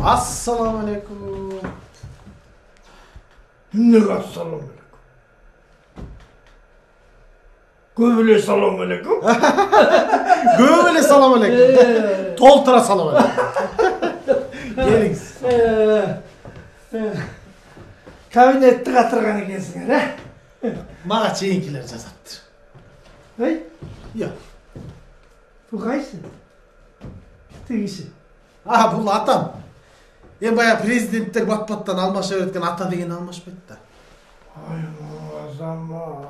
Assalamu alaikum. Ne assalamu alaikum. Göbüle salamu alaikum. Göbüle salamu alaikum. Toltura salamu alaikum. Geliniz. Kabinetті қатырған екенсіңер, ә? Mağa çeyinkiler cazattır. Hey? Ya. Bu қайсы? Тегісі. Aha bu atam. En baya prezidentler bat-battan almaşa öğretken ata degen almaş bet da. Ay azamат.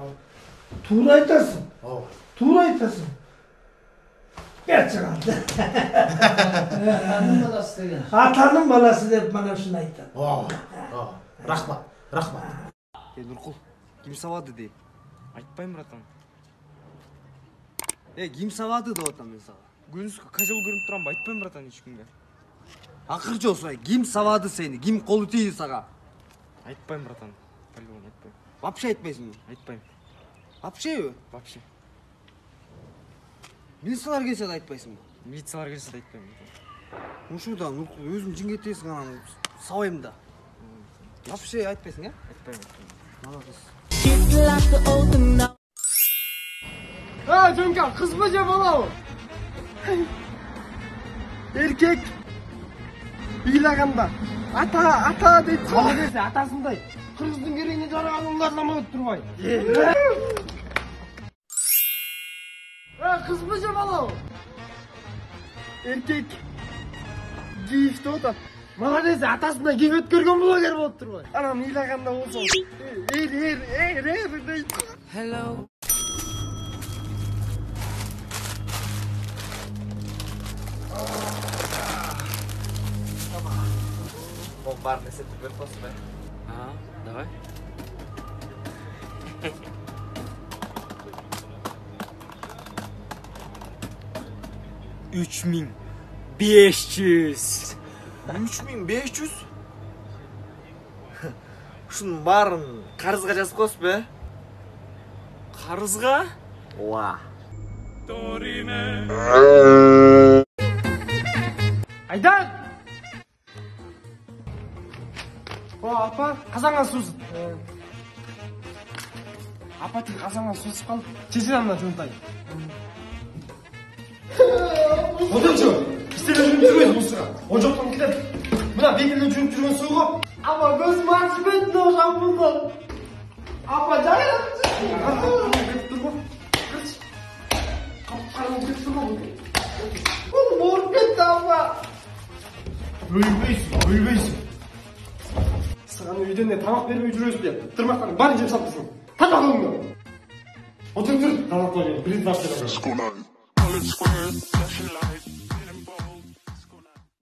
Тура айтасың. Тура айтасың. Gerçek aldı. Атаның баласы деген. Атаның баласы деп мана ушуну айтат. Рахмат, рахмат. Нуркул, ким сабады дей? Айтпайм, братан. Ким сабады деп атам мен сага. Күнүскө кажал көрүнүп турам, айтпайм, братан, эчкимге. Акыр жосу, ким сабады сени, ким колу тийди сага? Айтпайм, братан. По-любому айтпайм. Вообще айтпайсыңбы? Айтпайм. Вообще? Вообще. Милициялар келсе да айтпайсыңбы? Милициялар келсе да айтпайм. Ошо да, Нуркул, өзүң жиңетесиң анан сабайм да. Вообще айтпайсың, ә? Айтпайм. Молодец. Жөнка, кыз мы же бала? Эркек ыйлаганда ата дейт. Кала берсе атасындай. Кыргыздын керегине жараган уларлама өтүп турбай. Кыз мы же бала? Эркек кийишти отат. Мага десе атасынан кийип өткөргөн блогер болуп турбай. Анан ыйлаганда болсо дейт. Hello. Бар несе тубертоз бе? Давай. Üç bin 500. 3500? Ушунун баарын карызга жазып коесуз бе? Karızga? Ооба. Айдан! Апа, казанга су ысыт. Апа, тиги казанга су ысып калып, чеченамдан жуунтайын. Одончу, бизде жүрүп жүрбөйт бул суга. Ожоктон килет. Мына бекилде жүрүп жүргөн сууга. Апа, көзүм ачып кетти ошамбулдан. Апа, жайылапчы. Кетип турбу. Капкараңыз кетип турбу. Оğlum ооруп кетти, апа. Өлбөйсүң. Саған үйден де тамақ бермей жүресіз деп. Тырмақтарын барын жеп салыпсың. Таза қылыңды. Отыр, тамақ қойын. Білет бар